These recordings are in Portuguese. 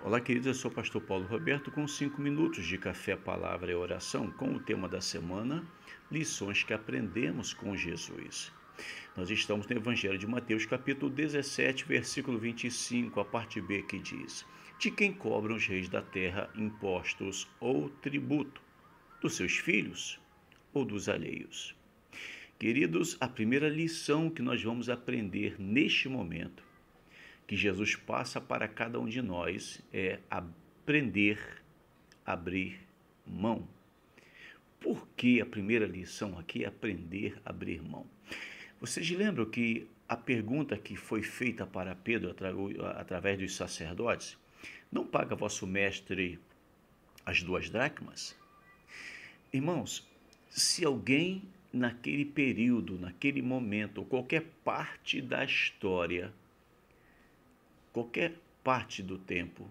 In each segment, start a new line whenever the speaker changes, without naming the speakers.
Olá, queridos, eu sou o pastor Paulo Roberto com 5 minutos de café, palavra e oração com o tema da semana, lições que aprendemos com Jesus. Nós estamos no Evangelho de Mateus, capítulo 17, versículo 25, a parte B, que diz: De quem cobram os reis da terra impostos ou tributo? Dos seus filhos ou dos alheios? Queridos, a primeira lição que nós vamos aprender neste momento que Jesus passa para cada um de nós é aprender a abrir mão. Por que a primeira lição aqui é aprender a abrir mão? Vocês lembram que a pergunta que foi feita para Pedro através dos sacerdotes: não paga vosso mestre as 2 dracmas? Irmãos, se alguém naquele período, naquele momento, ou qualquer parte da história, qualquer parte do tempo,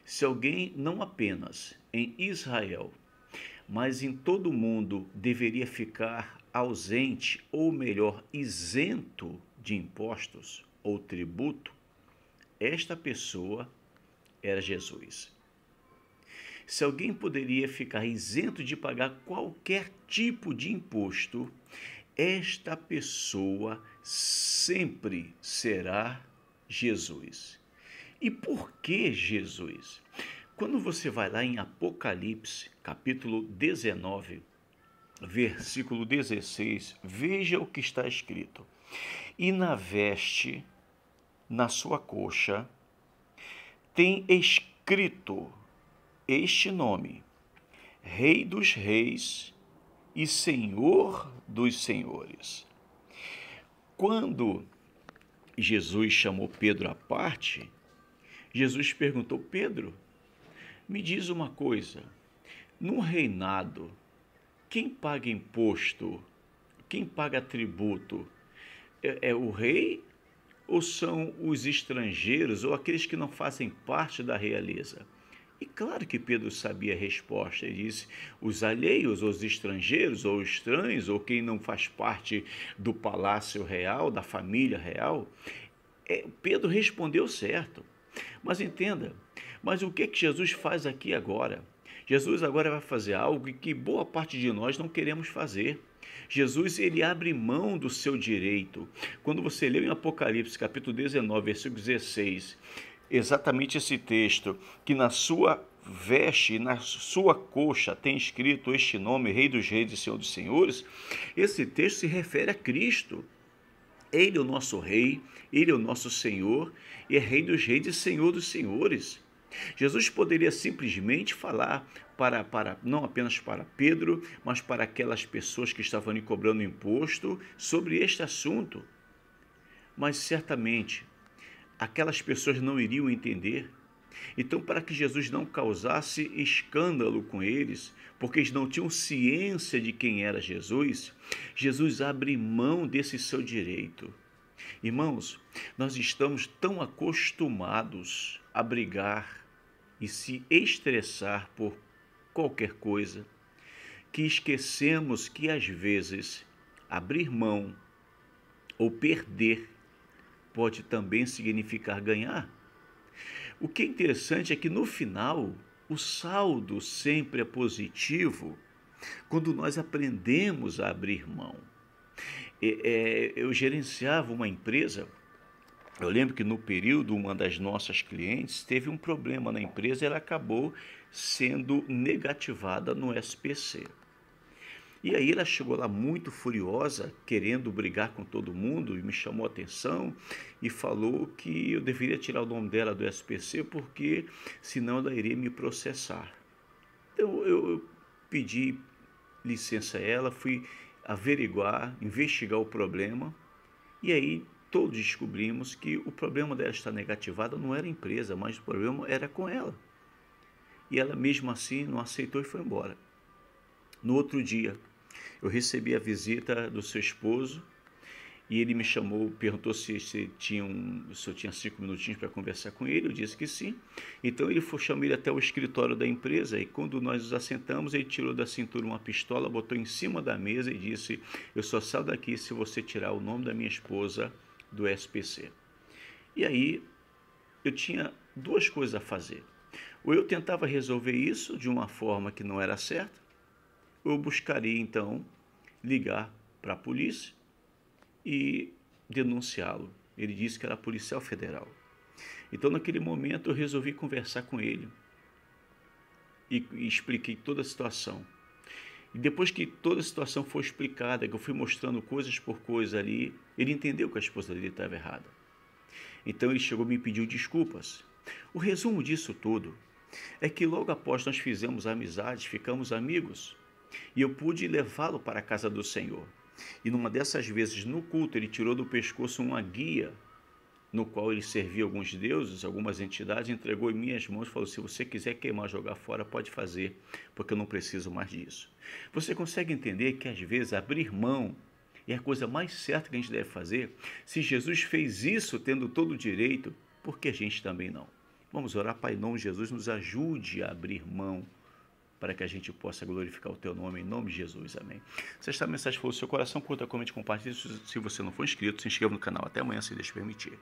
se alguém não apenas em Israel, mas em todo o mundo deveria ficar ausente, ou melhor, isento de impostos ou tributo, esta pessoa era Jesus. Se alguém poderia ficar isento de pagar qualquer tipo de imposto, esta pessoa sempre será Jesus. E por que Jesus? Quando você vai lá em Apocalipse, capítulo 19, versículo 16, veja o que está escrito: E na veste, na sua coxa, tem escrito este nome: Rei dos Reis e Senhor dos Senhores. Quando Jesus chamou Pedro à parte, Jesus perguntou: Pedro, me diz uma coisa, no reinado, quem paga imposto, quem paga tributo, é o rei ou são os estrangeiros ou aqueles que não fazem parte da realeza? E claro que Pedro sabia a resposta. Ele disse: os alheios, os estrangeiros, ou estranhos, ou quem não faz parte do palácio real, da família real. Pedro respondeu certo. Mas entenda, mas o que Jesus faz aqui agora? Jesus agora vai fazer algo que boa parte de nós não queremos fazer. Jesus, ele abre mão do seu direito. Quando você leu em Apocalipse, capítulo 19, versículo 16, exatamente esse texto, que na sua veste, na sua coxa tem escrito este nome, Rei dos Reis e Senhor dos Senhores, esse texto se refere a Cristo. Ele é o nosso Rei, Ele é o nosso Senhor, e é Rei dos Reis e Senhor dos Senhores. Jesus poderia simplesmente falar não apenas para Pedro, mas para aquelas pessoas que estavam ali cobrando imposto sobre este assunto. Mas certamente aquelas pessoas não iriam entender. Então, para que Jesus não causasse escândalo com eles, porque eles não tinham ciência de quem era Jesus, Jesus abre mão desse seu direito. Irmãos, nós estamos tão acostumados a brigar e se estressar por qualquer coisa, que esquecemos que às vezes abrir mão ou perder pode também significar ganhar. O que é interessante é que no final o saldo sempre é positivo quando nós aprendemos a abrir mão. Eu gerenciava uma empresa. Eu lembro que no período uma das nossas clientes teve um problema na empresa e ela acabou sendo negativada no SPC. E aí ela chegou lá muito furiosa, querendo brigar com todo mundo, e me chamou a atenção e falou que eu deveria tirar o nome dela do SPC porque senão ela iria me processar. Então eu pedi licença a ela, fui averiguar, investigar o problema, e aí todos descobrimos que o problema dela estar negativada não era a empresa, mas o problema era com ela. E ela mesmo assim não aceitou e foi embora. No outro dia, eu recebi a visita do seu esposo e ele me chamou, perguntou se eu tinha 5 minutinhos para conversar com ele. Eu disse que sim. Então ele chamou ele até o escritório da empresa e quando nós nos assentamos, ele tirou da cintura uma pistola, botou em cima da mesa e disse: eu só saio daqui se você tirar o nome da minha esposa do SPC. E aí eu tinha 2 coisas a fazer. Ou eu tentava resolver isso de uma forma que não era certa, ou eu buscaria então ligar para a polícia e denunciá-lo. Ele disse que era policial federal. Então, naquele momento, eu resolvi conversar com ele e expliquei toda a situação. E depois que toda a situação foi explicada, que eu fui mostrando coisas por coisa ali, ele entendeu que a esposa dele estava errada. Então ele chegou e me pediu desculpas. O resumo disso tudo é que logo após nós fizemos amizades, ficamos amigos, e eu pude levá-lo para a casa do Senhor. E numa dessas vezes, no culto, ele tirou do pescoço uma guia no qual ele servia alguns deuses, algumas entidades, entregou em minhas mãos e falou: se você quiser queimar, jogar fora, pode fazer, porque eu não preciso mais disso. Você consegue entender que às vezes abrir mão é a coisa mais certa que a gente deve fazer? Se Jesus fez isso tendo todo o direito, por que a gente também não? Vamos orar. Pai, em nome de Jesus, nos ajude a abrir mão para que a gente possa glorificar o teu nome, em nome de Jesus, amém. Se esta mensagem for o seu coração, curta, comente, compartilhe. Se você não for inscrito, se inscreva no canal. Até amanhã, se Deus permitir.